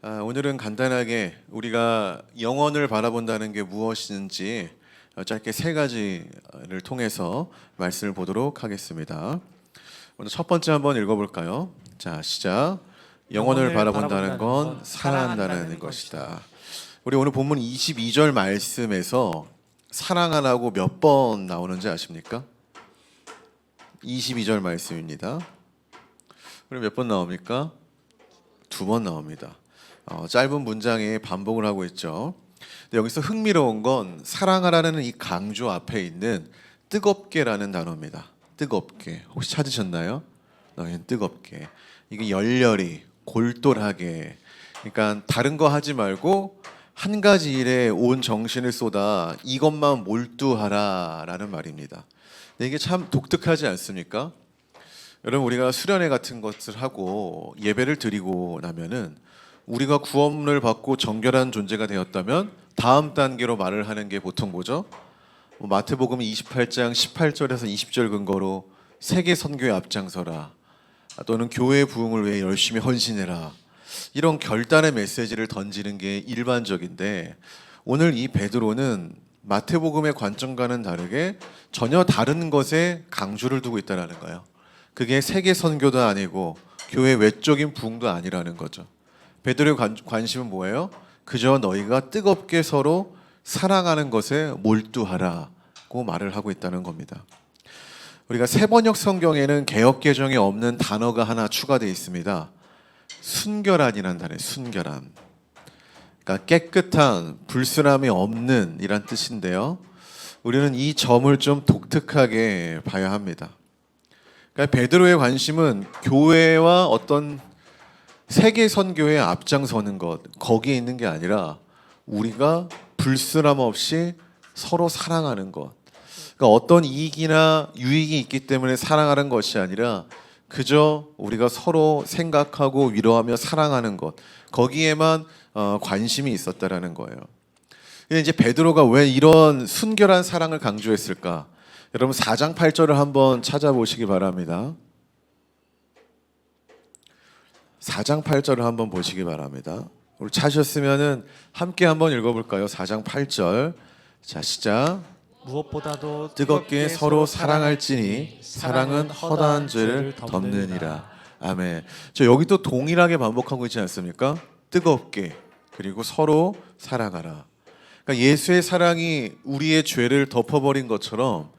오늘은 간단하게 우리가 영혼을 바라본다는 게 무엇인지 짧게 세 가지를 통해서 말씀을 보도록 하겠습니다. 오늘 첫 번째 한번 읽어볼까요? 자, 시작. 영혼을 바라본다는 건 사랑한다는 것이다. 우리 오늘 본문 22절 말씀에서 사랑하라고 몇 번 나오는지 아십니까? 22절 말씀입니다. 우리 몇 번 나옵니까? 2번 나옵니다. 짧은 문장에 반복을 하고 있죠. 근데 여기서 흥미로운 건 사랑하라는 이 강조 앞에 있는 뜨겁게라는 단어입니다. 뜨겁게. 혹시 찾으셨나요? 뜨겁게. 이게 열렬히, 골똘하게. 그러니까 다른 거 하지 말고 한 가지 일에 온 정신을 쏟아 이것만 몰두하라라는 말입니다. 근데 이게 참 독특하지 않습니까? 여러분, 우리가 수련회 같은 것을 하고 예배를 드리고 나면은 우리가 구원을 받고 정결한 존재가 되었다면 다음 단계로 말을 하는 게 보통 뭐죠? 마태복음 28장 18절에서 20절 근거로 세계 선교에 앞장서라, 또는 교회 부흥을 위해 열심히 헌신해라, 이런 결단의 메시지를 던지는 게 일반적인데, 오늘 이 베드로는 마태복음의 관점과는 다르게 전혀 다른 것에 강조를 두고 있다는 거예요. 그게 세계 선교도 아니고 교회 외적인 부흥도 아니라는 거죠. 베드로의 관심은 뭐예요? 그저 너희가 뜨겁게 서로 사랑하는 것에 몰두하라고 말을 하고 있다는 겁니다. 우리가 세번역 성경에는 개역개정에 없는 단어가 하나 추가되어 있습니다. 순결한이라는 단어예요. 순결한. 그러니까 깨끗한, 불순함이 없는 이란 뜻인데요. 우리는 이 점을 좀 독특하게 봐야 합니다. 그러니까 베드로의 관심은 교회와 어떤 세계 선교에 앞장서는 것, 거기에 있는 게 아니라 우리가 불순함 없이 서로 사랑하는 것. 그러니까 어떤 이익이나 유익이 있기 때문에 사랑하는 것이 아니라 그저 우리가 서로 생각하고 위로하며 사랑하는 것, 거기에만 관심이 있었다라는 거예요. 근데 이제 베드로가 왜 이런 순결한 사랑을 강조했을까? 여러분 4장 8절을 한번 찾아보시기 바랍니다. 4장 8절을 한번 보시기 바랍니다. 우리 찾으셨으면은 함께 한번 읽어볼까요? 4장 8절. 자, 시작. 무엇보다도 뜨겁게 서로 사랑할지니 사랑은 허다한 죄를 덮느니라. 아멘. 저 여기 또 동일하게 반복하고 있지 않습니까? 뜨겁게, 그리고 서로 사랑하라. 그러니까 예수의 사랑이 우리의 죄를 덮어버린 것처럼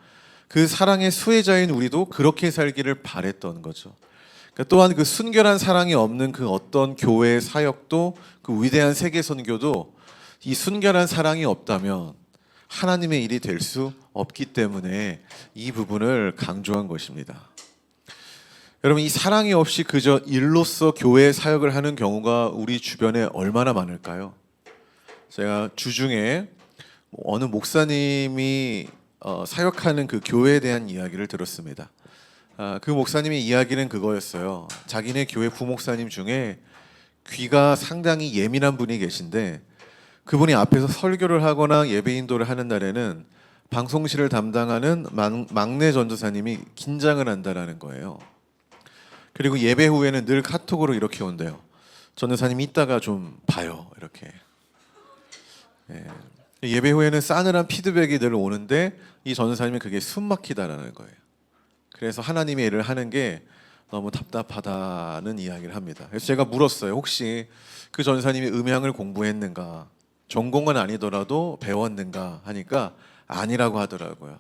그 사랑의 수혜자인 우리도 그렇게 살기를 바랬던 거죠. 그러니까 또한 그 순결한 사랑이 없는 그 어떤 교회의 사역도, 그 위대한 세계 선교도 이 순결한 사랑이 없다면 하나님의 일이 될 수 없기 때문에 이 부분을 강조한 것입니다. 여러분, 이 사랑이 없이 그저 일로서 교회 사역을 하는 경우가 우리 주변에 얼마나 많을까요? 제가 주중에 어느 목사님이 사역하는 그 교회에 대한 이야기를 들었습니다. 그 목사님의 이야기는 그거였어요. 자기네 교회 부목사님 중에 귀가 상당히 예민한 분이 계신데, 그분이 앞에서 설교를 하거나 예배 인도를 하는 날에는 방송실을 담당하는 막내 전도사님이 긴장을 한다라는 거예요. 그리고 예배 후에는 늘 카톡으로 이렇게 온대요. 전도사님 이따가 좀 봐요. 이렇게. 예배 후에는 싸늘한 피드백이 늘 오는데 이 전도사님은 그게 숨막히다라는 거예요. 그래서 하나님의 일을 하는 게 너무 답답하다는 이야기를 합니다. 그래서 제가 물었어요. 혹시 그 전사님이 음향을 공부했는가? 전공은 아니더라도 배웠는가? 하니까 아니라고 하더라고요.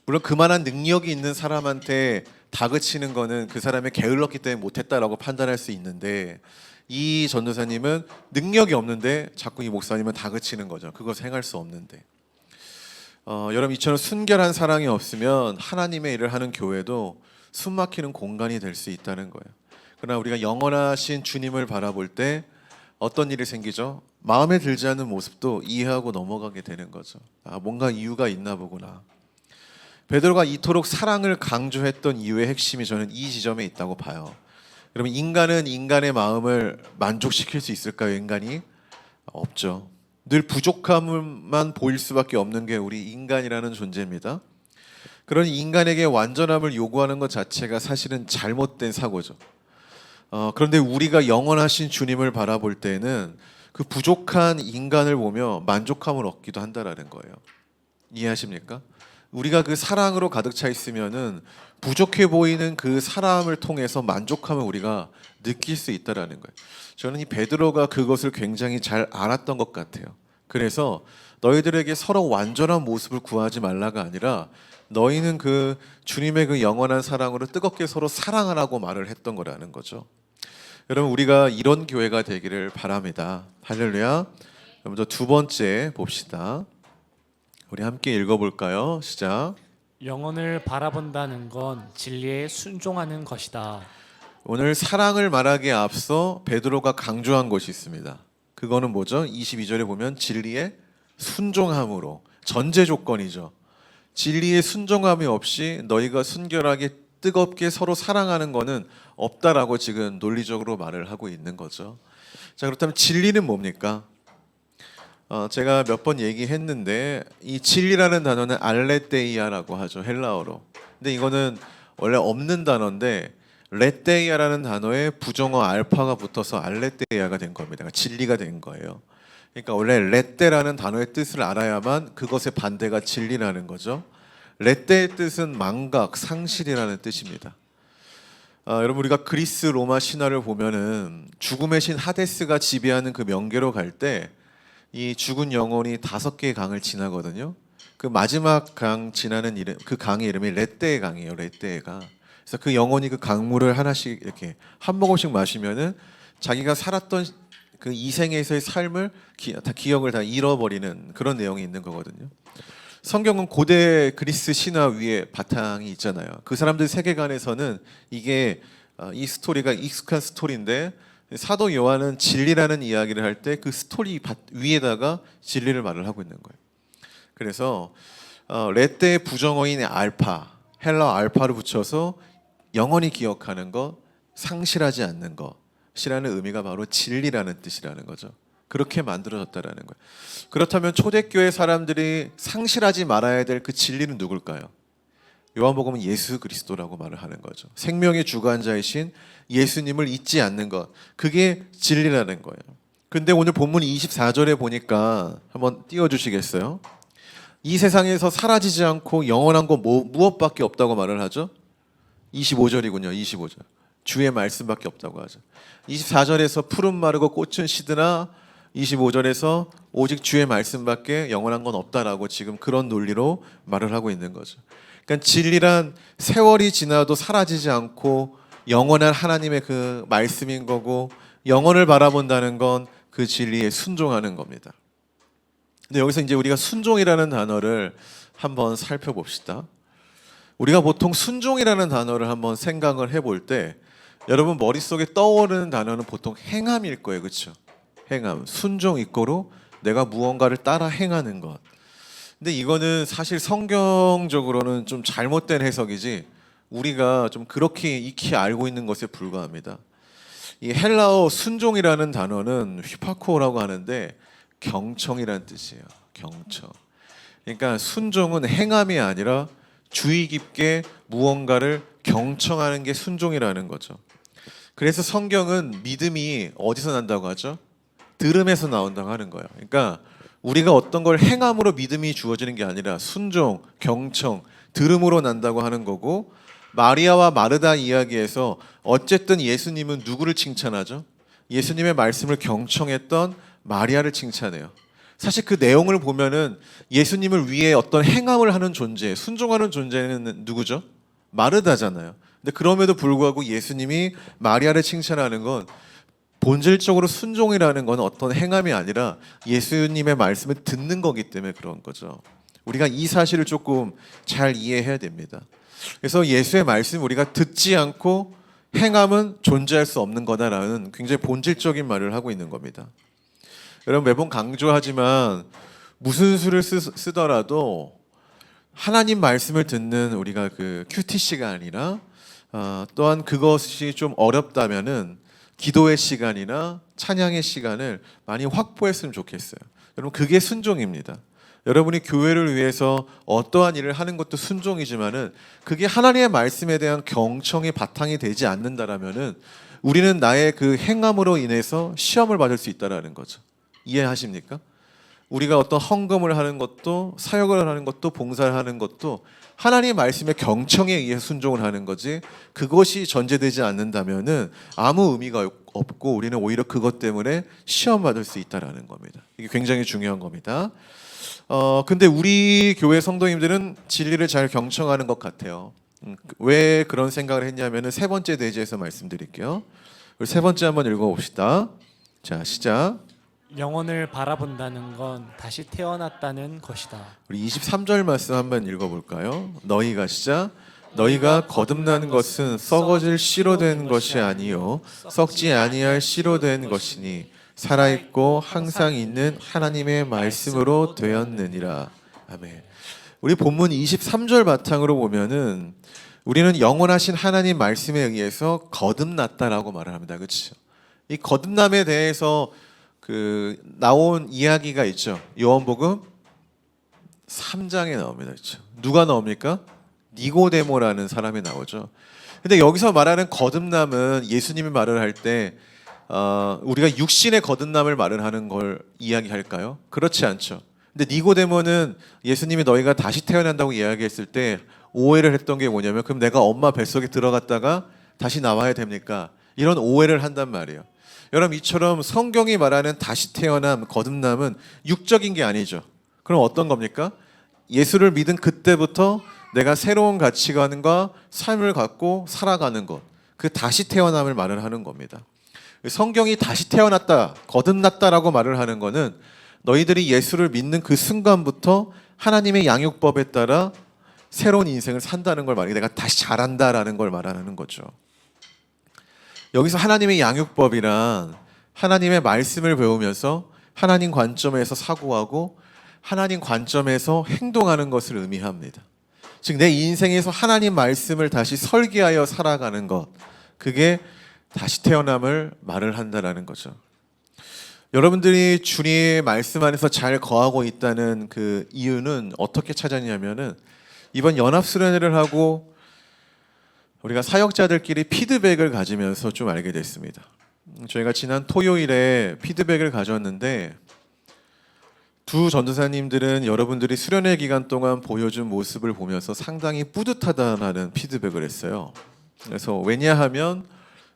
물론 그만한 능력이 있는 사람한테 다그치는 거는 그 사람이 게을렀기 때문에 못했다라고 판단할 수 있는데, 이 전도사님은 능력이 없는데 자꾸 이 목사님은 다그치는 거죠. 그거 행할 수 없는데. 여러분, 이처럼 순결한 사랑이 없으면 하나님의 일을 하는 교회도 숨막히는 공간이 될 수 있다는 거예요. 그러나 우리가 영원하신 주님을 바라볼 때 어떤 일이 생기죠? 마음에 들지 않는 모습도 이해하고 넘어가게 되는 거죠. 뭔가 이유가 있나 보구나. 베드로가 이토록 사랑을 강조했던 이유의 핵심이 저는 이 지점에 있다고 봐요. 여러분, 인간은 인간의 마음을 만족시킬 수 있을까요? 인간이? 없죠. 늘 부족함만 보일 수밖에 없는 게 우리 인간이라는 존재입니다. 그러니 인간에게 완전함을 요구하는 것 자체가 사실은 잘못된 사고죠. 그런데 우리가 영원하신 주님을 바라볼 때는 그 부족한 인간을 보며 만족함을 얻기도 한다라는 거예요. 이해하십니까? 우리가 그 사랑으로 가득 차 있으면은 부족해 보이는 그 사람을 통해서 만족함을 우리가 느낄 수 있다라는 거예요. 저는 이 베드로가 그것을 굉장히 잘 알았던 것 같아요. 그래서 너희들에게 서로 완전한 모습을 구하지 말라가 아니라 너희는 그 주님의 그 영원한 사랑으로 뜨겁게 서로 사랑하라고 말을 했던 거라는 거죠. 여러분, 우리가 이런 교회가 되기를 바랍니다. 할렐루야. 먼저 두 번째 봅시다. 우리 함께 읽어볼까요? 시작. 영혼을 바라본다는 건 진리에 순종하는 것이다. 오늘 사랑을 말하기에 앞서 베드로가 강조한 것이 있습니다. 그거는 뭐죠? 22절에 보면 진리에 순종함으로, 전제 조건이죠. 진리에 순종함이 없이 너희가 순결하게 뜨겁게 서로 사랑하는 거는 없다라고 지금 논리적으로 말을 하고 있는 거죠. 자, 그렇다면 진리는 뭡니까? 제가 몇 번 얘기했는데 이 진리라는 단어는 알레테이아라고 하죠, 헬라어로. 근데 이거는 원래 없는 단어인데 레테이아라는 단어에 부정어 알파가 붙어서 알레테이아가 된 겁니다. 그러니까 진리가 된 거예요. 그러니까 원래 레테라는 단어의 뜻을 알아야만 그것의 반대가 진리라는 거죠. 레테의 뜻은 망각, 상실이라는 뜻입니다. 여러분, 우리가 그리스 로마 신화를 보면은 죽음의 신 하데스가 지배하는 그 명계로 갈 때 이 죽은 영혼이 5개의 강을 지나거든요. 그 마지막 강 지나는 이름, 그 강의 이름이 레떼의 강이에요. 레떼의 강. 그래서 그 영혼이 그 강물을 하나씩 이렇게 한 모금씩 마시면은 자기가 살았던 그 이생에서의 삶을 다 기억을 다 잃어버리는 그런 내용이 있는 거거든요. 성경은 고대 그리스 신화 위에 바탕이 있잖아요. 그 사람들 세계관에서는 이게 이 스토리가 익숙한 스토리인데 사도 요한은 진리라는 이야기를 할 때 그 스토리 위에다가 진리를 말을 하고 있는 거예요. 그래서 레떼의 부정어인 알파, 헬라 알파를 붙여서 영원히 기억하는 것, 상실하지 않는 것이라는 의미가 바로 진리라는 뜻이라는 거죠. 그렇게 만들어졌다라는 거예요. 그렇다면 초대교회 사람들이 상실하지 말아야 될 그 진리는 누굴까요? 요한복음은 예수 그리스도라고 말을 하는 거죠. 생명의 주관자이신 예수님을 잊지 않는 것, 그게 진리라는 거예요. 근데 오늘 본문 24절에 보니까 한번 띄워주시겠어요? 이 세상에서 사라지지 않고 영원한 거 무엇밖에 없다고 말을 하죠? 25절이군요. 25절. 주의 말씀밖에 없다고 하죠. 24절에서 푸른 마르고 꽃은 시드나 25절에서 오직 주의 말씀밖에 영원한 건 없다라고 지금 그런 논리로 말을 하고 있는 거죠. 그러니까 진리란 세월이 지나도 사라지지 않고 영원한 하나님의 그 말씀인 거고, 영원을 바라본다는 건 그 진리에 순종하는 겁니다. 근데 여기서 이제 우리가 순종이라는 단어를 한번 살펴봅시다. 우리가 보통 순종이라는 단어를 한번 생각을 해볼 때 여러분 머릿속에 떠오르는 단어는 보통 행함일 거예요. 그렇죠? 행함. 순종 이꼬로 내가 무언가를 따라 행하는 것. 근데 이거는 사실 성경적으로는 좀 잘못된 해석이지 우리가 좀 그렇게 익히 알고 있는 것에 불과합니다. 이 헬라어 순종이라는 단어는 휘파코라고 하는데 경청이라는 뜻이에요. 경청. 그러니까 순종은 행함이 아니라 주의 깊게 무언가를 경청하는 게 순종이라는 거죠. 그래서 성경은 믿음이 어디서 난다고 하죠? 들음에서 나온다고 하는 거예요. 그러니까 우리가 어떤 걸 행함으로 믿음이 주어지는 게 아니라 순종, 경청, 들음으로 난다고 하는 거고, 마리아와 마르다 이야기에서 어쨌든 예수님은 누구를 칭찬하죠? 예수님의 말씀을 경청했던 마리아를 칭찬해요. 사실 그 내용을 보면은 예수님을 위해 어떤 행함을 하는 존재, 순종하는 존재는 누구죠? 마르다잖아요. 근데 그럼에도 불구하고 예수님이 마리아를 칭찬하는 건 본질적으로 순종이라는 건 어떤 행함이 아니라 예수님의 말씀을 듣는 거기 때문에 그런 거죠. 우리가 이 사실을 조금 잘 이해해야 됩니다. 그래서 예수의 말씀 우리가 듣지 않고 행함은 존재할 수 없는 거다라는 굉장히 본질적인 말을 하고 있는 겁니다. 여러분 매번 강조하지만 무슨 수를 쓰더라도 하나님 말씀을 듣는 우리가 그 QTC가 아니라 또한 그것이 좀 어렵다면은 기도의 시간이나 찬양의 시간을 많이 확보했으면 좋겠어요. 여러분 그게 순종입니다. 여러분이 교회를 위해서 어떠한 일을 하는 것도 순종이지만은 그게 하나님의 말씀에 대한 경청이 바탕이 되지 않는다라면은 우리는 나의 그 행함으로 인해서 시험을 받을 수 있다라는 거죠. 이해하십니까? 우리가 어떤 헌금을 하는 것도 사역을 하는 것도 봉사를 하는 것도 하나님 말씀의 경청에 의해 순종을 하는 거지, 그것이 전제되지 않는다면은 아무 의미가 없고 우리는 오히려 그것 때문에 시험 받을 수 있다라는 겁니다. 이게 굉장히 중요한 겁니다. 근데 우리 교회 성도님들은 진리를 잘 경청하는 것 같아요. 왜 그런 생각을 했냐면은 세 번째 대지에서 말씀드릴게요. 우리 세 번째 한번 읽어봅시다. 자, 시작. 영혼을 바라본다는 건 다시 태어났다는 것이다. 우리 23절 말씀 한번 읽어볼까요? 너희가 시작. 너희가 거듭나는 것은 썩어질 씨로 된 것이 아니요 썩지 아니할 씨로 된 것이니 살아있고 항상 있는 하나님의 말씀으로 되었느니라. 아멘. 우리 본문 23절 바탕으로 보면은 우리는 영원하신 하나님 말씀에 의해서 거듭났다라고 말을 합니다. 그렇죠? 이 거듭남에 대해서 나온 이야기가 있죠. 요한복음 3장에 나옵니다. 그렇죠? 누가 나옵니까? 니고데모라는 사람이 나오죠. 근데 여기서 말하는 거듭남은 예수님이 말을 할 때 우리가 육신의 거듭남을 말을 하는 걸 이야기할까요? 그렇지 않죠. 근데 니고데모는 예수님이 너희가 다시 태어난다고 이야기했을 때 오해를 했던 게 뭐냐면, 그럼 내가 엄마 뱃속에 들어갔다가 다시 나와야 됩니까? 이런 오해를 한단 말이에요. 여러분, 이처럼 성경이 말하는 다시 태어남, 거듭남은 육적인 게 아니죠. 그럼 어떤 겁니까? 예수를 믿은 그때부터 내가 새로운 가치관과 삶을 갖고 살아가는 것, 그 다시 태어남을 말을 하는 겁니다. 성경이 다시 태어났다, 거듭났다라고 말을 하는 거는 너희들이 예수를 믿는 그 순간부터 하나님의 양육법에 따라 새로운 인생을 산다는 걸 말해요. 내가 다시 자란다라는 걸 말하는 거죠. 여기서 하나님의 양육법이란 하나님의 말씀을 배우면서 하나님 관점에서 사고하고 하나님 관점에서 행동하는 것을 의미합니다. 즉, 내 인생에서 하나님 말씀을 다시 설계하여 살아가는 것, 그게 다시 태어남을 말을 한다라는 거죠. 여러분들이 주님의 말씀 안에서 잘 거하고 있다는 그 이유는 어떻게 찾았냐면은, 이번 연합수련회를 하고 우리가 사역자들끼리 피드백을 가지면서 좀 알게 됐습니다. 저희가 지난 토요일에 피드백을 가졌는데, 두 전도사님들은 여러분들이 수련회 기간 동안 보여준 모습을 보면서 상당히 뿌듯하다는 피드백을 했어요. 그래서 왜냐하면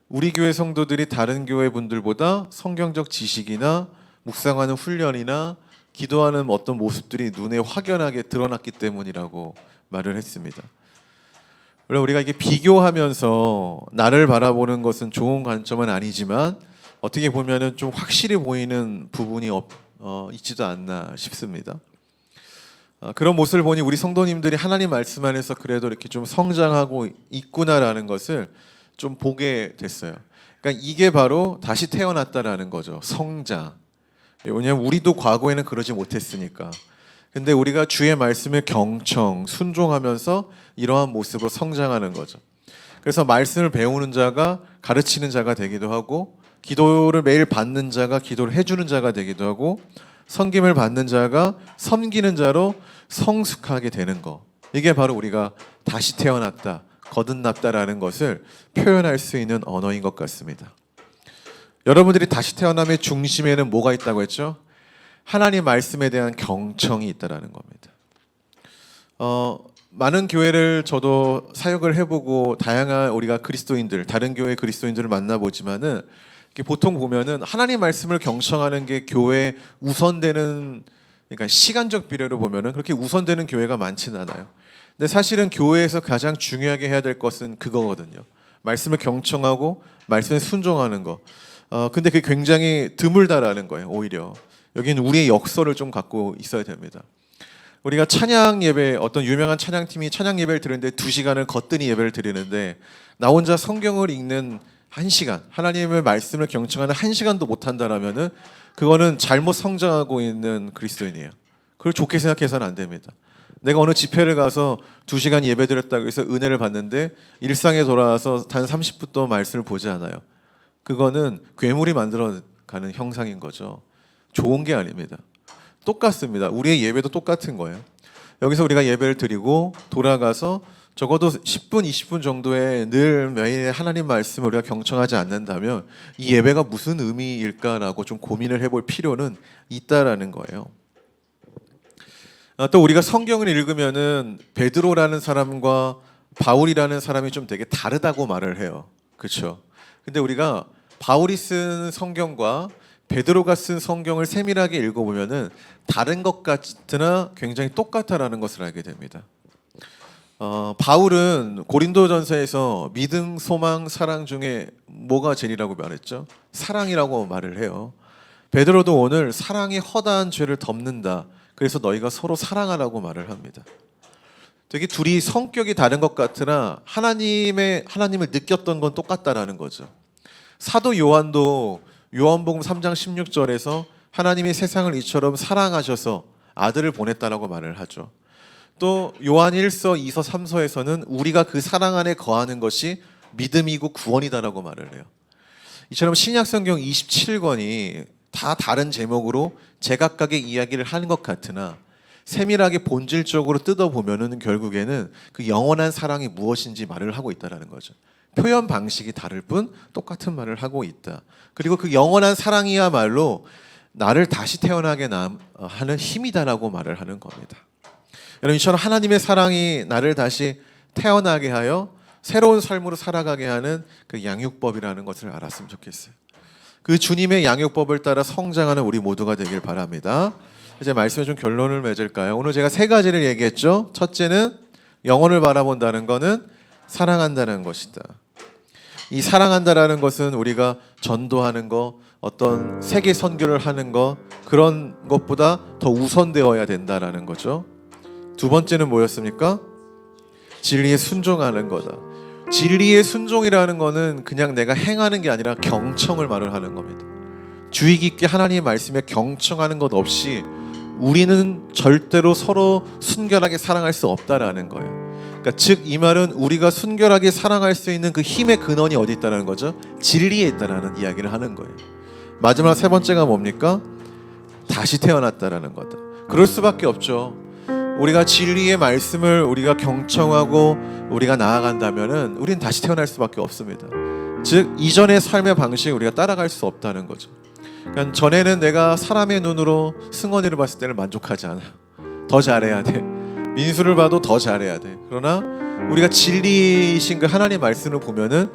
우리 교회 성도들이 다른 교회 분들보다 성경적 지식이나 묵상하는 훈련이나 기도하는 어떤 모습들이 눈에 확연하게 드러났기 때문이라고 말을 했습니다. 물론 우리가 이게 비교하면서 나를 바라보는 것은 좋은 관점은 아니지만 어떻게 보면은 좀 확실히 보이는 부분이 있지도 않나 싶습니다. 그런 모습을 보니 우리 성도님들이 하나님 말씀 안에서 그래도 이렇게 좀 성장하고 있구나라는 것을 좀 보게 됐어요. 그러니까 이게 바로 다시 태어났다라는 거죠. 성장. 왜냐하면 우리도 과거에는 그러지 못했으니까. 근데 우리가 주의 말씀을 경청, 순종하면서 이러한 모습으로 성장하는 거죠. 그래서 말씀을 배우는 자가 가르치는 자가 되기도 하고, 기도를 매일 받는 자가 기도를 해주는 자가 되기도 하고, 섬김을 받는 자가 섬기는 자로 성숙하게 되는 거. 이게 바로 우리가 다시 태어났다, 거듭났다라는 것을 표현할 수 있는 언어인 것 같습니다. 여러분들이 다시 태어남의 중심에는 뭐가 있다고 했죠? 하나님 말씀에 대한 경청이 있다라는 겁니다. 많은 교회를 저도 사역을 해보고 다양한 우리가 그리스도인들, 다른 교회 그리스도인들을 만나보지만은 보통 보면은 하나님 말씀을 경청하는 게 교회에 우선되는, 그러니까 시간적 비례로 보면은 그렇게 우선되는 교회가 많지는 않아요. 근데 사실은 교회에서 가장 중요하게 해야 될 것은 그거거든요. 말씀을 경청하고 말씀에 순종하는 거. 근데 그게 굉장히 드물다라는 거예요. 오히려 여기는 우리의 역설을 좀 갖고 있어야 됩니다. 우리가 찬양 예배, 어떤 유명한 찬양팀이 찬양 예배를 드리는데 2시간을 거뜬히 예배를 드리는데 나 혼자 성경을 읽는 1시간, 하나님의 말씀을 경청하는 1시간도 못한다라면은 그거는 잘못 성장하고 있는 그리스도인이에요. 그걸 좋게 생각해서는 안 됩니다. 내가 어느 집회를 가서 2시간 예배 드렸다고 해서 은혜를 받는데 일상에 돌아와서 단 30분도 말씀을 보지 않아요. 그거는 괴물이 만들어가는 형상인 거죠. 좋은 게 아닙니다. 똑같습니다. 우리의 예배도 똑같은 거예요. 여기서 우리가 예배를 드리고 돌아가서 적어도 10분, 20분 정도에 늘 매일 하나님 말씀을 우리가 경청하지 않는다면 이 예배가 무슨 의미일까라고 좀 고민을 해볼 필요는 있다라는 거예요. 또 우리가 성경을 읽으면은 베드로라는 사람과 바울이라는 사람이 좀 되게 다르다고 말을 해요. 그렇죠? 근데 우리가 바울이 쓴 성경과 베드로가 쓴 성경을 세밀하게 읽어보면은 다른 것 같으나 굉장히 똑같다라는 것을 알게 됩니다. 바울은 고린도전서에서 믿음, 소망, 사랑 중에 뭐가 제일이라고 말했죠? 사랑이라고 말을 해요. 베드로도 오늘 사랑이 허다한 죄를 덮는다. 그래서 너희가 서로 사랑하라고 말을 합니다. 되게 둘이 성격이 다른 것 같으나 하나님을 느꼈던 건 똑같다라는 거죠. 사도 요한도 요한복음 3장 16절에서 하나님이 세상을 이처럼 사랑하셔서 아들을 보냈다라고 말을 하죠. 또 요한 1서, 2서, 3서에서는 우리가 그 사랑 안에 거하는 것이 믿음이고 구원이다라고 말을 해요. 이처럼 신약성경 27권이 다 다른 제목으로 제각각의 이야기를 하는 것 같으나 세밀하게 본질적으로 뜯어보면은 결국에는 그 영원한 사랑이 무엇인지 말을 하고 있다는 거죠. 표현 방식이 다를 뿐 똑같은 말을 하고 있다. 그리고 그 영원한 사랑이야말로 나를 다시 태어나게 하는 힘이다라고 말을 하는 겁니다. 여러분, 이처럼 하나님의 사랑이 나를 다시 태어나게 하여 새로운 삶으로 살아가게 하는 그 양육법이라는 것을 알았으면 좋겠어요. 그 주님의 양육법을 따라 성장하는 우리 모두가 되길 바랍니다. 이제 말씀에 좀 결론을 맺을까요? 오늘 제가 세 가지를 얘기했죠. 첫째는 영혼을 바라본다는 것은 사랑한다는 것이다. 이 사랑한다라는 것은 우리가 전도하는 것, 어떤 세계 선교를 하는 것, 그런 것보다 더 우선되어야 된다라는 거죠. 두 번째는 뭐였습니까? 진리에 순종하는 거다. 진리의 순종이라는 것은 그냥 내가 행하는 게 아니라 경청을 말을 하는 겁니다. 주의 깊게 하나님의 말씀에 경청하는 것 없이 우리는 절대로 서로 순결하게 사랑할 수 없다라는 거예요. 그러니까 즉 이 말은 우리가 순결하게 사랑할 수 있는 그 힘의 근원이 어디 있다는 거죠? 진리에 있다라는 이야기를 하는 거예요. 마지막 세 번째가 뭡니까? 다시 태어났다라는 거다. 그럴 수밖에 없죠. 우리가 진리의 말씀을 우리가 경청하고 우리가 나아간다면은 우리는 다시 태어날 수밖에 없습니다. 즉 이전의 삶의 방식을 우리가 따라갈 수 없다는 거죠. 그러니까 전에는 내가 사람의 눈으로 승원이를 봤을 때는 만족하지 않아요. 더 잘해야 돼. 민수를 봐도 더 잘해야 돼. 그러나 우리가 진리이신 그 하나님의 말씀을 보면은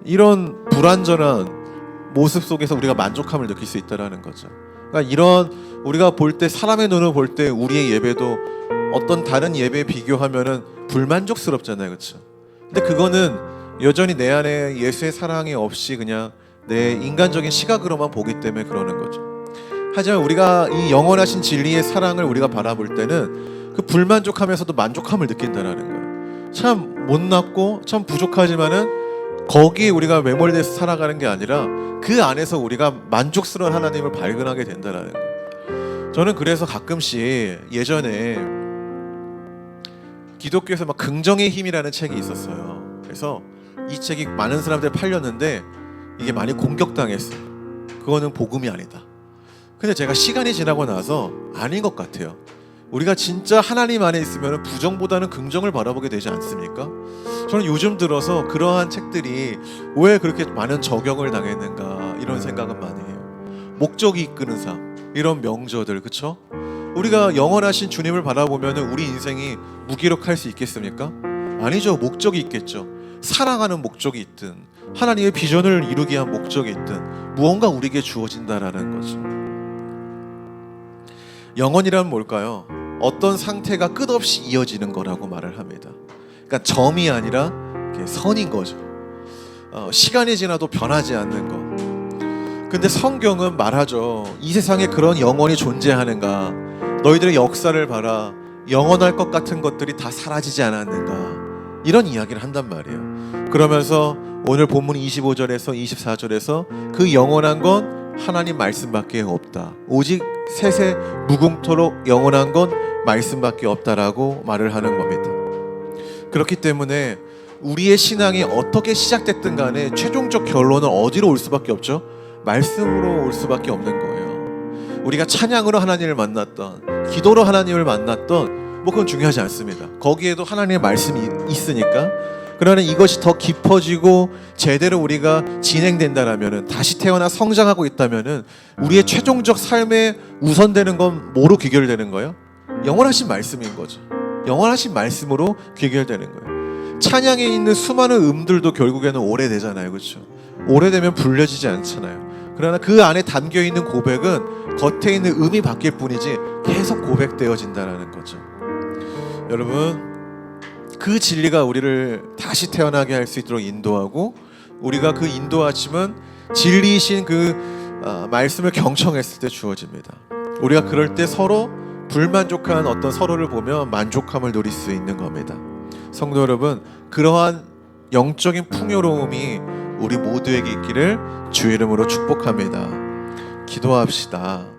이런 불완전한 모습 속에서 우리가 만족함을 느낄 수 있다라는 거죠. 그러니까 이런 우리가 볼 때 사람의 눈을 볼 때 우리의 예배도 어떤 다른 예배에 비교하면은 불만족스럽잖아요, 그렇죠? 근데 그거는 여전히 내 안에 예수의 사랑이 없이 그냥 내 인간적인 시각으로만 보기 때문에 그러는 거죠. 하지만 우리가 이 영원하신 진리의 사랑을 우리가 바라볼 때는 그 불만족하면서도 만족함을 느낀다라는 거예요. 참 못났고 참 부족하지만은 거기에 우리가 매몰돼서 살아가는 게 아니라 그 안에서 우리가 만족스러운 하나님을 발견하게 된다라는 거예요. 저는 그래서 가끔씩 예전에 기독교에서 막 긍정의 힘이라는 책이 있었어요. 그래서 이 책이 많은 사람들이 팔렸는데 이게 많이 공격당했어요. 그거는 복음이 아니다. 근데 제가 시간이 지나고 나서 아닌 것 같아요. 우리가 진짜 하나님 안에 있으면 부정보다는 긍정을 바라보게 되지 않습니까? 저는 요즘 들어서 그러한 책들이 왜 그렇게 많은 적용을 당했는가 이런 생각은 많이 해요. 목적이 이끄는 삶, 이런 명저들, 그렇죠? 우리가 영원하신 주님을 바라보면 우리 인생이 무기력할 수 있겠습니까? 아니죠. 목적이 있겠죠. 사랑하는 목적이 있든 하나님의 비전을 이루기 위한 목적이 있든 무언가 우리에게 주어진다라는 거죠. 영원이란 뭘까요? 어떤 상태가 끝없이 이어지는 거라고 말을 합니다. 그러니까 점이 아니라 선인 거죠. 시간이 지나도 변하지 않는 것. 근데 성경은 말하죠. 이 세상에 그런 영원이 존재하는가? 너희들의 역사를 봐라. 영원할 것 같은 것들이 다 사라지지 않았는가? 이런 이야기를 한단 말이에요. 그러면서 오늘 본문 25절에서 24절에서 그 영원한 건 하나님 말씀밖에 없다. 오직 세세 무궁토록 영원한 건 말씀밖에 없다라고 말을 하는 겁니다. 그렇기 때문에 우리의 신앙이 어떻게 시작됐든 간에 최종적 결론은 어디로 올 수밖에 없죠? 말씀으로 올 수밖에 없는 거예요. 우리가 찬양으로 하나님을 만났던, 기도로 하나님을 만났던 뭐 그건 중요하지 않습니다. 거기에도 하나님의 말씀이 있으니까. 그러나 이것이 더 깊어지고 제대로 우리가 진행된다라면은, 다시 태어나 성장하고 있다면은, 우리의 최종적 삶에 우선되는 건 뭐로 귀결되는 거예요? 영원하신 말씀인 거죠. 영원하신 말씀으로 귀결되는 거예요. 찬양에 있는 수많은 음들도 결국에는 오래되잖아요, 그렇죠? 오래되면 불려지지 않잖아요. 그러나 그 안에 담겨 있는 고백은 겉에 있는 음이 바뀔 뿐이지 계속 고백되어진다는 거죠. 여러분, 그 진리가 우리를 다시 태어나게 할 수 있도록 인도하고, 우리가 그 인도하심은 진리이신 그 말씀을 경청했을 때 주어집니다. 우리가 그럴 때 서로 불만족한 어떤 서로를 보며 만족함을 누릴 수 있는 겁니다. 성도 여러분, 그러한 영적인 풍요로움이 우리 모두에게 있기를 주의 이름으로 축복합니다. 기도합시다.